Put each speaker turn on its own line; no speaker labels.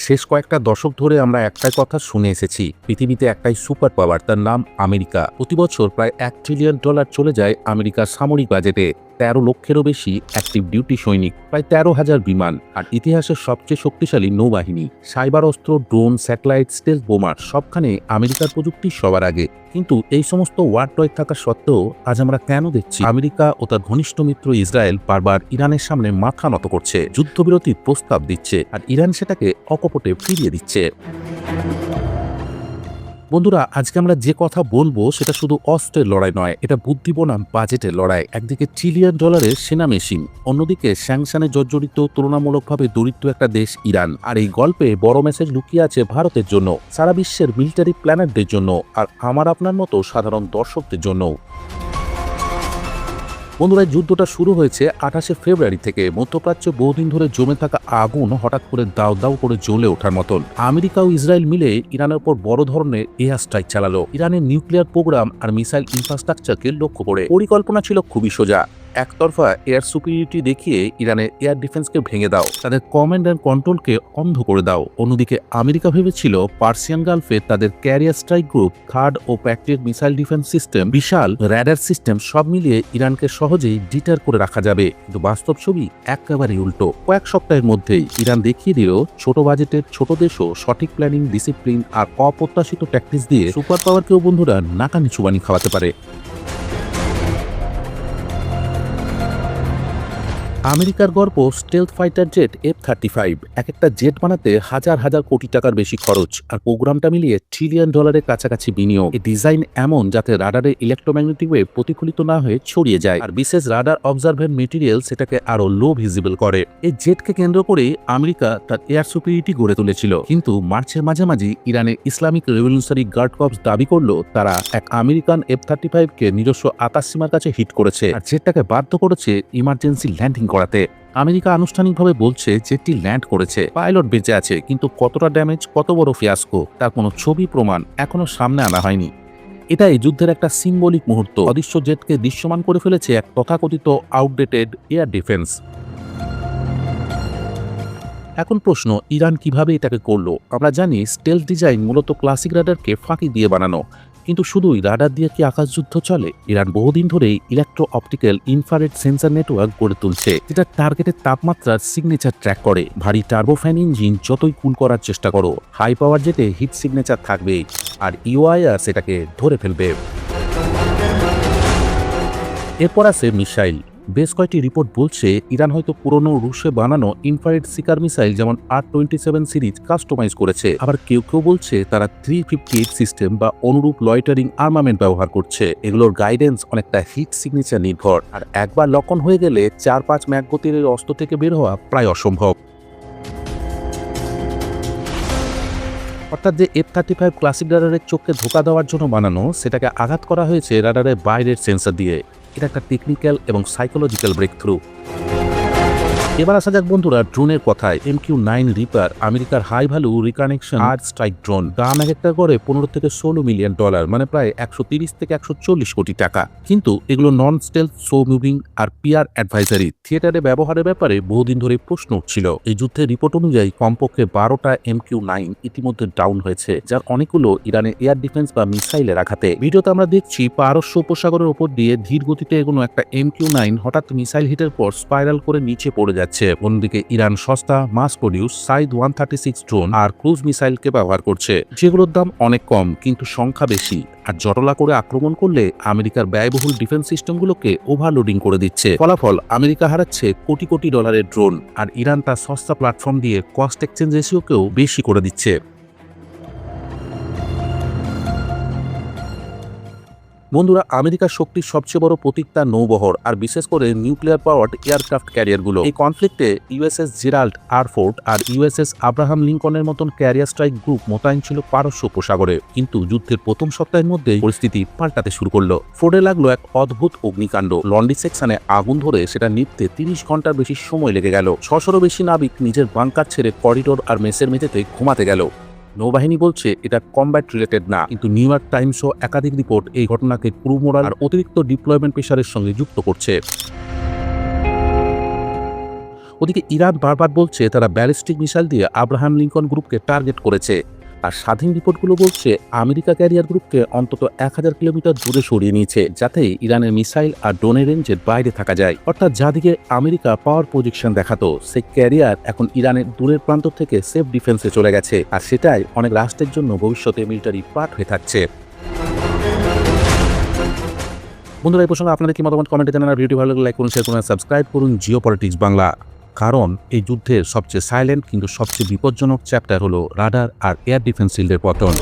শেষ কয়েকটা দশক ধরে আমরা একটাই কথা শুনে এসেছি, পৃথিবীতে একটাই সুপার পাওয়ার, তার নাম আমেরিকা। প্রতি বছর প্রায় $1 ট্রিলিয়ন চলে যায় আমেরিকার সামরিক বাজেটে। 13 লক্ষেরও বেশি অ্যাক্টিভ ডিউটি সৈনিক, প্রায় 13,000 বিমান, আর ইতিহাসের সবচেয়ে শক্তিশালী নৌবাহিনী। সাইবার অস্ত্র, ড্রোন, স্যাটেলাইট, স্টেলথ বোমার সবখানে আমেরিকার প্রযুক্তি সবার আগে। কিন্তু এই সমস্ত ওয়ার টয় থাকা সত্ত্বেও আজ আমরা কেন দেখছি আমেরিকা ও তার ঘনিষ্ঠ মিত্র ইসরায়েল বারবার ইরানের সামনে মাথা নত করছে, যুদ্ধবিরতির প্রস্তাব দিচ্ছে, আর ইরান সেটাকে অকপটে ফিরিয়ে দিচ্ছে। বন্ধুরা, আজকে আমরা যে কথা বলবো সেটা শুধু অস্ত্রের লড়াই নয়, এটা বুদ্ধি বনাম বাজেটের লড়াই। একদিকে $1 ট্রিলিয়ন সেনা মেশিন, অন্যদিকে স্যাংশনে জর্জরিত তুলনামূলকভাবে দরিদ্র একটা দেশ ইরান। আর এই গল্পে বড় মেসেজ লুকিয়ে আছে ভারতের জন্য, সারা বিশ্বের মিলিটারি প্ল্যানারদের জন্য, আর আমার আপনার মতো সাধারণ দর্শকদের জন্য। বন্ধুরা, যুদ্ধটা শুরু হয়েছে 28শে ফেব্রুয়ারি থেকে। মধ্যপ্রাচ্যে বহুদিন ধরে জমে থাকা আগুন হঠাৎ করে দাউ দাউ করে জ্বলে ওঠার মতন। আমেরিকা ও ইসরায়েল মিলে ইরানের উপর বড় ধরনের এয়ার স্ট্রাইক চালালো, ইরানের নিউক্লিয়ার প্রোগ্রাম আর মিসাইল ইনফ্রাস্ট্রাকচারকে লক্ষ্য করে। পরিকল্পনা ছিল খুবই সোজা, একতরফা এয়ার সুপিরিয়রিটি দেখিয়ে ইরানের এয়ার ডিফেন্সকে ভেঙে দাও, তাদের কমান্ড অ্যান্ড কন্ট্রোলকে অন্ধ করে দাও। অন্যদিকে আমেরিকা ভেবেছিল পার্সিয়ান গালফে তাদের ক্যারিয়ার স্ট্রাইক গ্রুপ, থার্ড ও প্যাক্টেড মিসাইল ডিফেন্স সিস্টেম, বিশাল র্যাডার সিস্টেম সব মিলিয়ে ইরানকে সহজেই ডিটার করে রাখা যাবে। কিন্তু বাস্তব ছবি একেবারেই উল্টো। কয়েক সপ্তাহের মধ্যেই ইরান দেখিয়ে দিল ছোট বাজেটের ছোট দেশও সঠিক প্ল্যানিং, ডিসিপ্লিন আর অপ্রত্যাশিত ট্যাকটিক্স দিয়ে সুপার পাওয়ারকেও বন্ধুরা নাকানি চুবানি খাওয়াতে পারে। আমেরিকার গর্ব স্টেলথ ফাইটার জেট F-35। এক একটা জেট বানাতে হাজার হাজার কোটি টাকার বেশি খরচ, আর প্রোগ্রামটা মিলিয়ে $1 ট্রিলিয়ন কাছাকাছি বিনিয়োগ। এই ডিজাইন এমন যাতে রাডারে ইলেকট্রোম্যাগনেটিক ওয়েভ প্রতিফলিত না হয়ে ছড়িয়ে যায়, আর বিশেষ রাডার অবজারভেন্ট মেটেরিয়াল সেটাকে আরো লো ভিজিবল করে। এই জেটকে কেন্দ্র করে আমেরিকা তার এয়ার সুপিরিয়রিটি গড়ে তুলেছিল। কিন্তু মার্চের মাঝামাঝি ইরানের ইসলামিক রেভলিউশনারি গার্ড কর্পস দাবি করলো তারা এক আমেরিকান F-35 কে নিজস্ব আকাশ সীমার কাছে হিট করেছে, আর জেটটাকে বাধ্য করেছে ইমার্জেন্সি ল্যান্ডিং করাতে। আমেরিকা আনুষ্ঠানিকভাবে বলছে জেটটি ল্যান্ড করেছে, পাইলট বেঁচে আছে, কিন্তু কতটা ড্যামেজ, কত বড় ফিয়াস্কো, তার কোনো ছবি প্রমাণ এখনো সামনে আনা হয়নি। এটা এই যুদ্ধের একটা সিম্বলিক মুহূর্ত। অদৃশ্য জেটকে দৃশ্যমান করে ফেলেছে এক তথাকথিত আউটডেটেড এয়ার ডিফেন্স। এখন প্রশ্ন, ইরান কিভাবে এটাকে করলো? আমরা জানি স্টেলথ ডিজাইন মূলত ক্লাসিক রাডারকে ফাঁকি দিয়ে বানানো, কিন্তু শুধুই রাডার দিয়ে কি আকাশযুদ্ধ চলে? ইরান বহুদিন ধরেই electro optical infrared sensor network গড়ে তুলছে, যেটা টার্গেটের তাপমাত্রার সিগনেচার ট্র্যাক করে। ভারী টার্বোফ্যান ইঞ্জিন যতই কুল করার চেষ্টা করো, হাই পাওয়ার জেটে হিট সিগনেচার থাকবেই, আর ইউআইআর সেটাকে ধরে ফেলবে। এরপর আছে মিসাইল। বেশ কয়েকটি রিপোর্ট বলছে ইরান হয়তো পুরনো রুশে বানানো ইনফ্রারেড সিকার মিসাইল যেমন R-27 সিরিজ কাস্টমাইজ করেছে। আবার কেউ কেউ বলছে তারা 358 সিস্টেম বা অনুরূপ লয়টারিং আর্মামেন্ট ব্যবহার করছে। এগুলোর গাইডেন্স অনেকটা হিট সিগনেচার নির্ভর, আর একবার লকন হয়ে গেলে 4-5 ম্যাক গতির অস্ত্র থেকে বের হওয়া প্রায় অসম্ভব। অর্থাৎ যে F-35 ক্লাসিক রাডারের চোখকে ধোকা দেওয়ার জন্য বানানো, সেটাকে আঘাত করা হয়েছে রাডারের বাইরের সেন্সর দিয়ে। এটা একটা টেকনিক্যাল এবং সাইকোলজিক্যাল ব্রেক থ্রু। এবার আসা যাক বন্ধুরা ড্রোনের কথায়। MQ-9 রিপার আমেরিকার হাই ভ্যালু রিকানেকশন আর্থ স্ট্রাইক ড্রোন, দাম এক একটা করে $15 থেকে $16 মিলিয়ন, মানে প্রায় 130 থেকে 140 কোটি টাকা। কিন্তু এগুলো নন স্টেলথ, সো মুভিং আর পিআর অ্যাডভাইজারি থিয়েটারে ব্যবহারের ব্যাপারে বহুদিন ধরে প্রশ্ন উঠছিল। এই যুদ্ধের রিপোর্ট অনুযায়ী কমপক্ষে 12টা MQ-9 ইতিমধ্যে ডাউন হয়েছে, যার অনেকগুলো ইরানের এয়ার ডিফেন্স বা মিসাইলের আঘাতে। ভিডিওতে আমরা দেখছি পারস্য উপসাগরের উপর দিয়ে ধীর গতিতে এগোনো একটা MQ-9 হঠাৎ মিসাইল হিটের পর স্পাইরাল করে নিচে পড়ে যাচ্ছে। অন্যদিকে ইরান সস্তা মাস প্রডিউস সাইদ 136 ড্রোন আর ক্রুজ মিসাইলকে ব্যবহার করছে, যেগুলোর দাম অনেক কম কিন্তু সংখ্যা বেশি, আর জটলা করে আক্রমণ করলে আমেরিকার ব্যয়বহুল ডিফেন্স সিস্টেমগুলোকে ওভারলোডিং করে দিচ্ছে। ফলাফল, আমেরিকা হারাচ্ছে কোটি কোটি ডলারের ড্রোন, আর ইরান তার সস্তা প্ল্যাটফর্ম দিয়ে কস্ট এক্সচেঞ্জ রেশিওকেও বেশি করে দিচ্ছে। বন্ধুরা, আমেরিকার শক্তির সবচেয়ে বড় প্রতীক তার নৌবহর, আর বিশেষ করে নিউক্লিয়ার পাওয়ার্ড এয়ারক্রাফট ক্যারিয়ারগুলো। এই কনফ্লিক্টে USS জেরাল্ড আর ফোর্ড আর USS আব্রাহাম লিঙ্কনের মতন ক্যারিয়ার স্ট্রাইক গ্রুপ মোতায়েন ছিল পারস্য উপসাগরে। কিন্তু যুদ্ধের প্রথম সপ্তাহের মধ্যেই পরিস্থিতি পাল্টাতে শুরু করলো। ফোর্ডে লাগলো এক অদ্ভুত অগ্নিকাণ্ড। লন্ডি সেকশনে আগুন ধরে সেটা নিভতে 30 ঘন্টার বেশি সময় লেগে গেল। 600-রও বেশি নাবিক নিজের বাংকার ছেড়ে করিডোর আর মেসের মেঝেতে ঘুমাতে গেল। নৌবাহিনী বলছে এটা কমব্যাট রিলেটেড না, কিন্তু নিউ ইয়র্ক টাইমসও একাধিক রিপোর্ট এই ঘটনাকে ক্রু মোরাল আর অতিরিক্ত ডিপ্লয়মেন্ট প্রেসারের সঙ্গে যুক্ত করছে। ওদিকে ইরান বারবার বলছে তারা ব্যালিস্টিক মিসাইল দিয়ে আব্রাহাম লিঙ্কন গ্রুপকে টার্গেট করেছে। আর স্বাধীন রিপোর্টগুলো বলছে আমেরিকা ক্যারিয়ার গ্রুপকে অন্তত 1000 কিলোমিটার দূরে সরিয়ে নিয়েছে, যাতে ইরানের মিসাইল আর ড্রোনের রেঞ্জের বাইরে থাকা যায়। অর্থাৎ যাদিকে আমেরিকা পাওয়ার পজিশন দেখাতো, সেই ক্যারিয়ার এখন ইরানের দূরের প্রান্ত থেকে সেফ ডিফেন্সে চলে গেছে। আর সেটাই অনেক রাষ্ট্রের জন্য ভবিষ্যতে মিলিটারি পার্ট হয়ে থাকছে। বন্ধুরা, এই প্রসঙ্গে আপনাদের কি মতামত কমেন্টে জানান। আর ভিডিও ভালো লাগলে লাইক করুন, শেয়ার করুন, সাবস্ক্রাইব করুন জিও পলিটিক্স বাংলা। কারণ এই যুদ্ধের সবচেয়ে সাইলেন্ট কিন্তু সবচেয়ে বিপজ্জনক চ্যাপ্টার হলো রাডার আর এয়ার ডিফেন্স শিল্ডের পতন।